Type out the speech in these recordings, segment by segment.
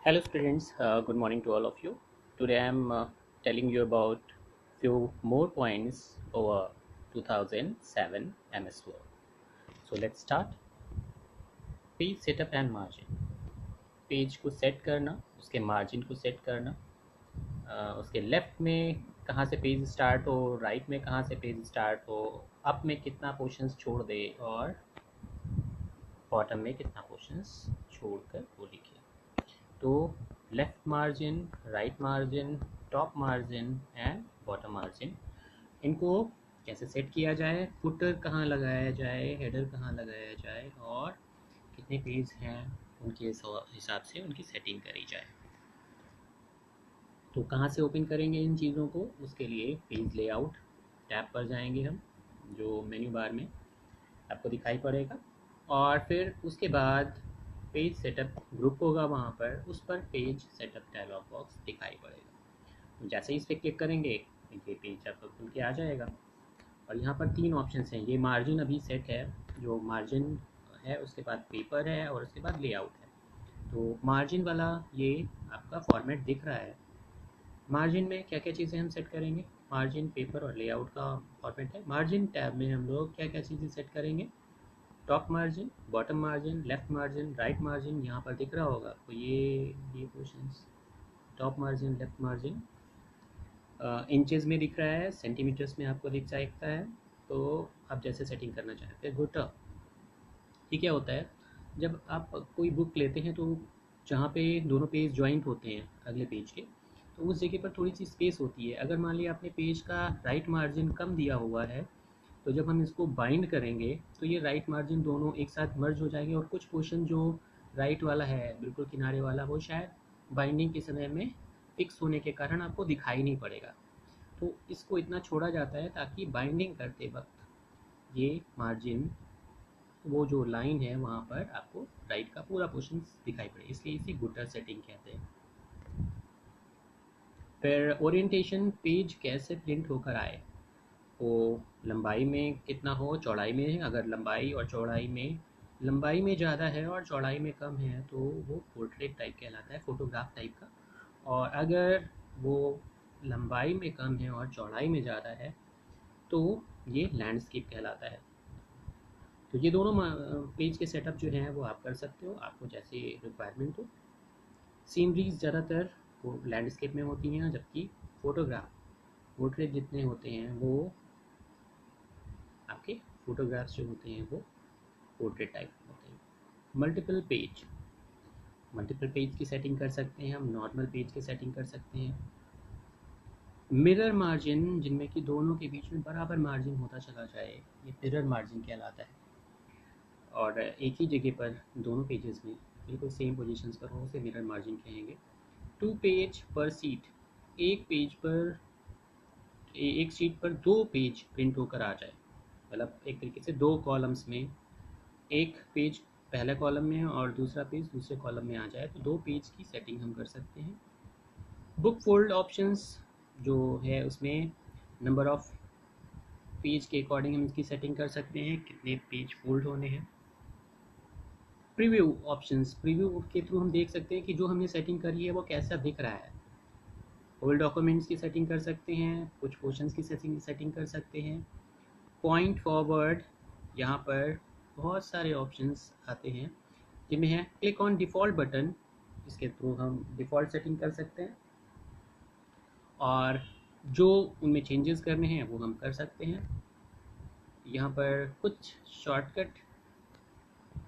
Hello students, good morning to all of you. Today I am telling you about few more points over 2007 MS Word. So let's start. Page setup and margin. Page को set करना, उसके margin को set करना, उसके left में कहाँ से page start हो, राइट में कहाँ से पेज स्टार्ट हो, अप में कितना पोर्शंस छोड़ दे और बॉटम में कितना पोर्शंस छोड़कर वो लिखे. तो left margin, right margin, top margin and bottom margin, इनको कैसे सेट किया जाए, फुटर कहाँ लगाया जाए, हेडर कहाँ लगाया जाए और कितने पेज हैं उनके हिसाब से उनकी सेटिंग करी जाए. तो कहाँ से ओपन करेंगे इन चीज़ों को, उसके लिए पेज लेआउट टैब पर जाएंगे हम, जो मेन्यू बार में आपको दिखाई पड़ेगा. और फिर उसके बाद पेज सेटअप ग्रुप होगा, वहाँ पर उस पर पेज सेटअप डायलॉग बॉक्स दिखाई पड़ेगा. जैसे ही इस पर क्लिक करेंगे ये पेज आपको खुल के आ जाएगा. और यहाँ पर तीन ऑप्शन हैं. ये मार्जिन अभी सेट है, जो मार्जिन है, उसके बाद पेपर है और उसके बाद लेआउट है. तो मार्जिन वाला ये आपका फॉर्मेट दिख रहा है. मार्जिन में क्या क्या चीज़ें हम सेट करेंगे, मार्जिन, पेपर और लेआउट का फॉर्मेट है. मार्जिन टैब में हम लोग क्या क्या चीज़ें सेट करेंगे, top margin, bottom margin, left margin, right margin. यहाँ पर दिख रहा होगा आपको ये portions, top margin, left margin inches में दिख रहा है, सेंटीमीटर्स में आपको दिख सकता है. तो आप जैसे सेटिंग करना चाहते हैं. गुटा ये क्या होता है, जब आप कोई बुक लेते हैं तो जहाँ पे दोनों पेज ज्वाइंट होते हैं अगले पेज के, तो उस जगह पर थोड़ी सी स्पेस होती है. अगर मान लिया आपने पेज का राइट मार्जिन कम दिया हुआ है, तो जब हम इसको बाइंड करेंगे तो ये राइट मार्जिन दोनों एक साथ मर्ज हो जाएंगे और कुछ पोर्शन जो राइट वाला है बिल्कुल किनारे वाला, वो शायद बाइंडिंग के समय में फिक्स होने के कारण आपको दिखाई नहीं पड़ेगा. तो इसको इतना छोड़ा जाता है ताकि बाइंडिंग करते वक्त ये मार्जिन, वो जो लाइन है वहाँ पर आपको राइट का पूरा पोर्शन दिखाई पड़े, इसलिए इसे गुटर सेटिंग कहते हैं. फिर ओरिएंटेशन, पेज कैसे प्रिंट होकर आए, वो लंबाई में कितना हो, चौड़ाई में. अगर लंबाई में ज़्यादा है और चौड़ाई में कम है तो वो पोर्ट्रेट टाइप कहलाता है, फोटोग्राफ टाइप का. और अगर वो लंबाई में कम है और चौड़ाई में ज़्यादा है तो ये लैंडस्केप कहलाता है. तो ये दोनों पेज के सेटअप जो हैं वो आप कर सकते हो, आपको जैसे रिक्वायरमेंट हो. सीनरीज ज़्यादातर वो लैंडस्केप में होती हैं, जबकि फोटोग्राफ, पोर्ट्रेट जितने होते हैं वो आपके फोटोग्राफ्स जो होते हैं वो पोर्ट्रेट टाइप होते हैं. मल्टीपल पेज की सेटिंग कर सकते हैं हम, नॉर्मल पेज की सेटिंग कर सकते हैं. मिरर मार्जिन, जिनमें कि दोनों के बीच में बराबर मार्जिन होता चला जाए, ये मिरर मार्जिन कहलाता है. और एक ही जगह पर दोनों पेजेस में बिल्कुल सेम पोजीशंस पर हो, उसे मिरर मार्जिन कहेंगे. टू पेज पर सीट, एक पेज पर एक शीट पर दो पेज प्रिंट होकर आ जाए, मतलब एक तरीके से दो कॉलम्स में, एक पेज पहले कॉलम में और दूसरा पेज दूसरे कॉलम में आ जाए, तो दो पेज की सेटिंग हम कर सकते हैं. बुक फोल्ड ऑप्शंस जो है उसमें नंबर ऑफ पेज के अकॉर्डिंग हम इसकी सेटिंग कर सकते हैं, कितने पेज फोल्ड होने हैं. प्रीव्यू ऑप्शंस, प्रीव्यू के थ्रू हम देख सकते हैं कि जो हमने सेटिंग करी है वो कैसा दिख रहा है. होल डॉक्यूमेंट्स की सेटिंग कर सकते हैं, कुछ पोर्शंस की सेटिंग कर सकते हैं. पॉइंट फॉरवर्ड, यहाँ पर बहुत सारे ऑप्शंस आते हैं जिनमें है क्लिक ऑन डिफ़ॉल्ट बटन, इसके थ्रू हम डिफ़ॉल्ट सेटिंग कर सकते हैं और जो उनमें चेंजेस करने हैं वो हम कर सकते हैं. यहाँ पर कुछ शॉर्टकट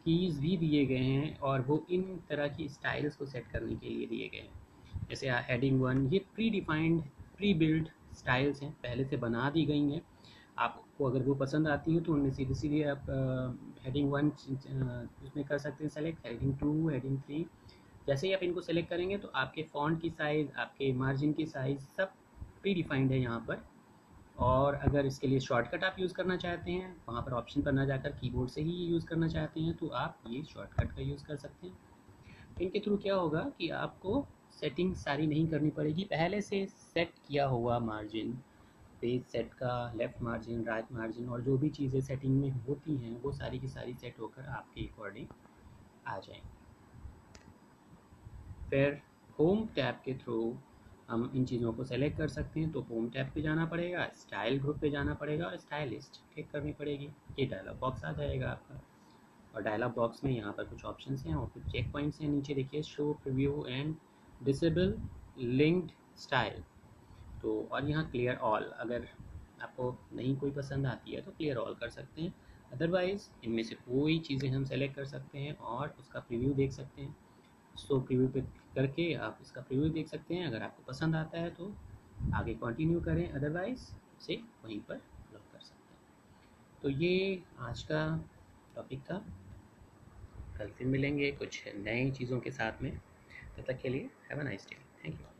कीज़ भी दिए गए हैं और वो इन तरह की स्टाइल्स को सेट करने के लिए दिए गए हैं. जैसे हेडिंग 1, ये pre defined pre build styles हैं, पहले से बना दी गई हैं. आपको अगर वो पसंद आती हैं तो उनमें सीधे सीधे आप हेडिंग 1 उसमें कर सकते हैं सेलेक्ट, हेडिंग 2, हेडिंग 3. जैसे ही आप इनको सेलेक्ट करेंगे तो आपके फ़ॉन्ट की साइज़, आपके मार्जिन की साइज़ सब प्री डिफाइंड है यहाँ पर. और अगर इसके लिए शॉर्टकट आप यूज़ करना चाहते हैं, वहाँ पर ऑप्शन पर ना जाकर कीबोर्ड से ही यूज़ करना चाहते हैं, तो आप ये शॉर्टकट का यूज़ कर सकते हैं. इनके थ्रू क्या होगा कि आपको सेटिंग सारी नहीं करनी पड़ेगी, पहले से सेट किया हुआ मार्जिन, पेज सेट का लेफ़्ट मार्जिन, राइट मार्जिन और जो भी चीज़ें सेटिंग में होती हैं वो सारी की सारी सेट होकर आपके अकॉर्डिंग आ जाएंगी. फिर होम टैब के थ्रू हम इन चीज़ों को सेलेक्ट कर सकते हैं। तो होम टैब पे जाना पड़ेगा, स्टाइल ग्रुप पे जाना पड़ेगा और स्टाइलिस्ट क्लिक करनी पड़ेगी। ये डायलॉग बॉक्स आ जाएगा आपका। और डायलॉग बॉक्स में यहाँ पर कुछ ऑप्शंस हैं और कुछ चेक पॉइंट्स हैं। नीचे देखिए show preview and disable linked style. तो और यहाँ क्लियर ऑल, अगर आपको नहीं कोई पसंद आती है तो क्लियर ऑल कर सकते हैं। अदरवाइज़ इनमें से कोई चीज़ें हम सेलेक्ट कर सकते हैं और उसका प्रीव्यू देख सकते हैं। सो प्रीव्यू पे करके आप इसका प्रीव्यू देख सकते हैं। अगर आपको पसंद आता है तो आगे कंटिन्यू करें, अदरवाइज़ इसे वहीं पर क्लोज कर सकते हैं। तो ये आज का टॉपिक था। कल फिर मिलेंगे कुछ नई चीज़ों के साथ में। तब तक के लिए have a nice day. Thank you.